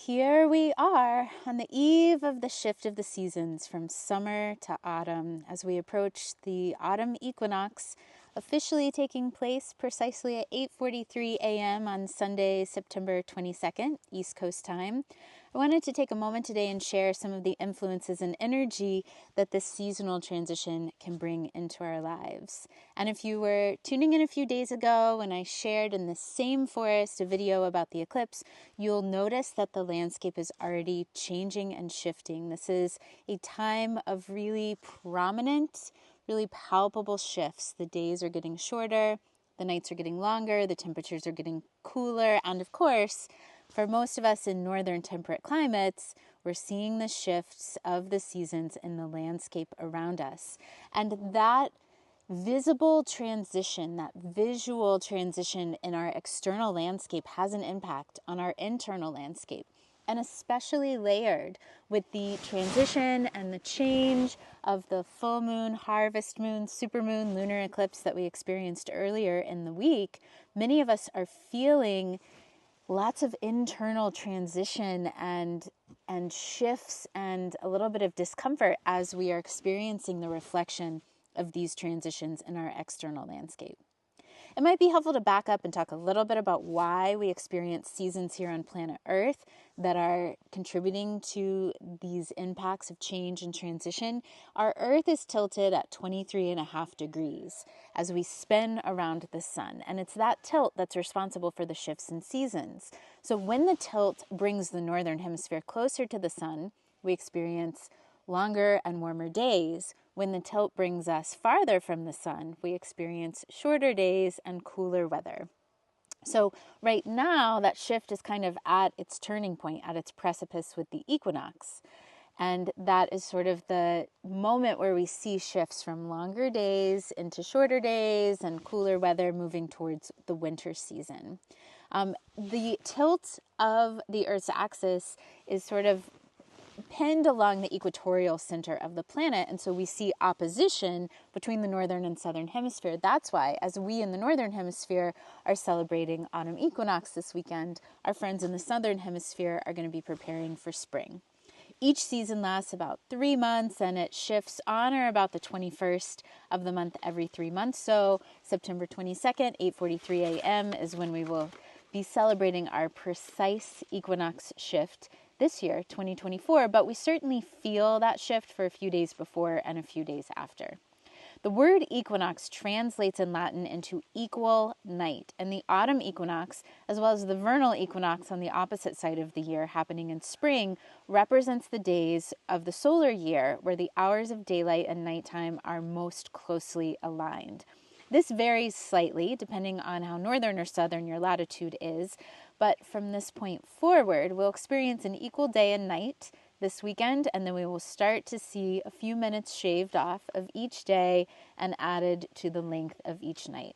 Here we are on the eve of the shift of the seasons from summer to autumn as we approach the autumn equinox, officially taking place precisely at 8:43 a.m. on Sunday, September 22nd, East Coast time. I wanted to take a moment today and share some of the influences and energy that this seasonal transition can bring into our lives. And if you were tuning in a few days ago when I shared in the same forest a video about the eclipse, you'll notice that the landscape is already changing and shifting. This is a time of really prominent, really palpable shifts. The days are getting shorter, the nights are getting longer, the temperatures are getting cooler, and of course, for most of us in northern temperate climates, we're seeing the shifts of the seasons in the landscape around us. And that visible transition, that visual transition in our external landscape has an impact on our internal landscape, and especially layered with the transition and the change of the full moon, harvest moon, supermoon, lunar eclipse that we experienced earlier in the week. Many of us are feeling lots of internal transition and shifts and a little bit of discomfort as we are experiencing the reflection of these transitions in our external landscape. It might be helpful to back up and talk a little bit about why we experience seasons here on planet Earth that are contributing to these impacts of change and transition. Our Earth is tilted at 23.5 degrees as we spin around the sun, and it's that tilt that's responsible for the shifts in seasons. So when the tilt brings the northern hemisphere closer to the sun, we experience longer and warmer days. When the tilt brings us farther from the sun, we experience shorter days and cooler weather. So right now, that shift is kind of at its turning point, at its precipice with the equinox. And that is sort of the moment where we see shifts from longer days into shorter days and cooler weather moving towards the winter season. The tilt of the Earth's axis is sort of pinned along the equatorial center of the planet, and so we see opposition between the northern and southern hemisphere. That's why, as we in the northern hemisphere are celebrating autumn equinox this weekend, our friends in the southern hemisphere are going to be preparing for spring. Each season lasts about 3 months, and it shifts on or about the 21st of the month every 3 months. So September 22nd, 8:43 a.m. is when we will be celebrating our precise equinox shift this year, 2024, but we certainly feel that shift for a few days before and a few days after. The word equinox translates in Latin into equal night, and the autumn equinox, as well as the vernal equinox on the opposite side of the year happening in spring, represents the days of the solar year where the hours of daylight and nighttime are most closely aligned. This varies slightly depending on how northern or southern your latitude is, but from this point forward, we'll experience an equal day and night this weekend, and then we will start to see a few minutes shaved off of each day and added to the length of each night.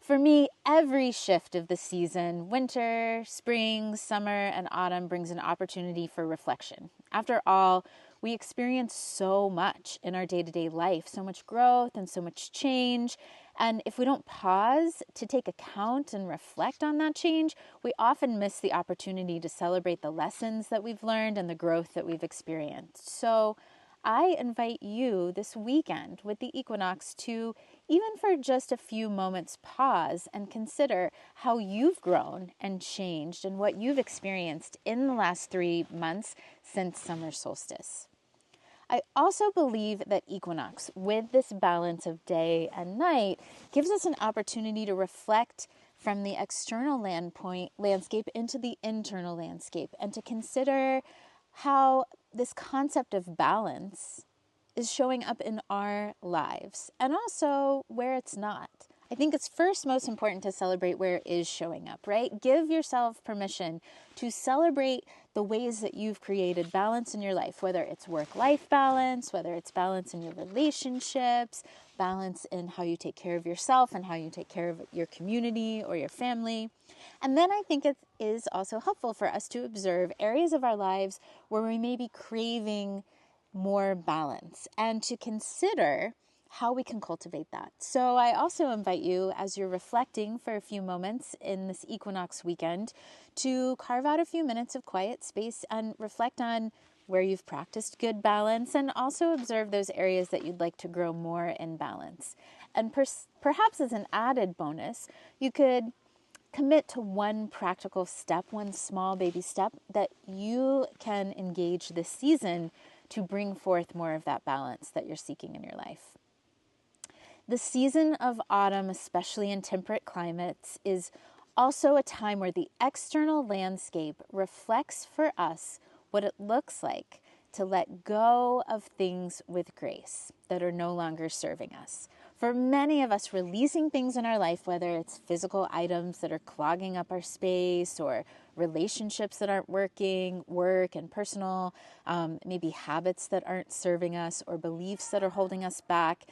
For me, every shift of the season, winter, spring, summer, and autumn, brings an opportunity for reflection. After all, we experience so much in our day-to-day life, so much growth and so much change. And if we don't pause to take account and reflect on that change, we often miss the opportunity to celebrate the lessons that we've learned and the growth that we've experienced. So I invite you this weekend with the equinox to, even for just a few moments, pause and consider how you've grown and changed and what you've experienced in the last 3 months since summer solstice. I also believe that equinox, with this balance of day and night, gives us an opportunity to reflect from the external landscape into the internal landscape, and to consider how this concept of balance is showing up in our lives, and also where it's not. I think it's first most important to celebrate where it is showing up, right? Give yourself permission to celebrate the ways that you've created balance in your life, whether it's work-life balance, whether it's balance in your relationships, balance in how you take care of yourself and how you take care of your community or your family. And then I think it is also helpful for us to observe areas of our lives where we may be craving more balance, and to consider how we can cultivate that. So I also invite you, as you're reflecting for a few moments in this equinox weekend, to carve out a few minutes of quiet space and reflect on where you've practiced good balance, and also observe those areas that you'd like to grow more in balance. And perhaps as an added bonus, you could commit to one practical step, one small baby step that you can engage this season to bring forth more of that balance that you're seeking in your life. The season of autumn, especially in temperate climates, is also a time where the external landscape reflects for us what it looks like to let go of things with grace that are no longer serving us. For many of us, releasing things in our life, whether it's physical items that are clogging up our space, or relationships that aren't working, work and personal, maybe habits that aren't serving us, or beliefs that are holding us back,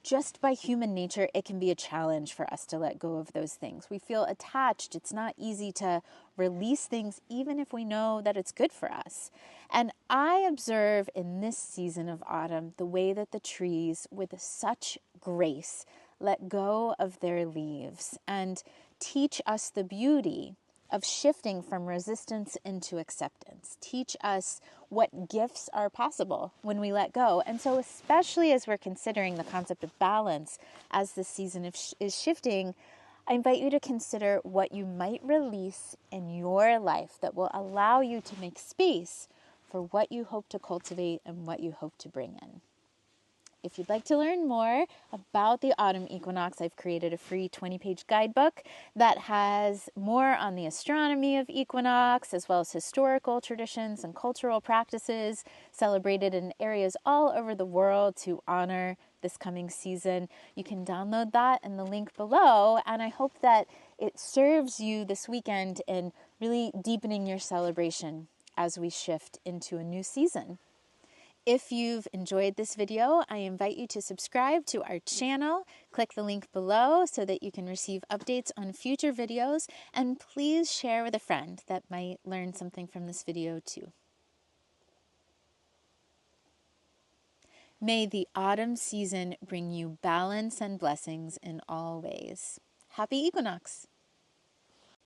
just by human nature, it can be a challenge for us to let go of those things. We feel attached. It's not easy to release things, even if we know that it's good for us. And I observe in this season of autumn the way that the trees, with such grace, let go of their leaves and teach us the beauty of shifting from resistance into acceptance. Teach us what gifts are possible when we let go. And so, especially as we're considering the concept of balance as the season is shifting, I invite you to consider what you might release in your life that will allow you to make space for what you hope to cultivate and what you hope to bring in. If you'd like to learn more about the autumn equinox, I've created a free 20-page guidebook that has more on the astronomy of equinox, as well as historical traditions and cultural practices celebrated in areas all over the world to honor this coming season. You can download that in the link below, and I hope that it serves you this weekend in really deepening your celebration as we shift into a new season. If you've enjoyed this video, I invite you to subscribe to our channel. Click the link below so that you can receive updates on future videos, and please share with a friend that might learn something from this video too. May the autumn season bring you balance and blessings in all ways. Happy equinox!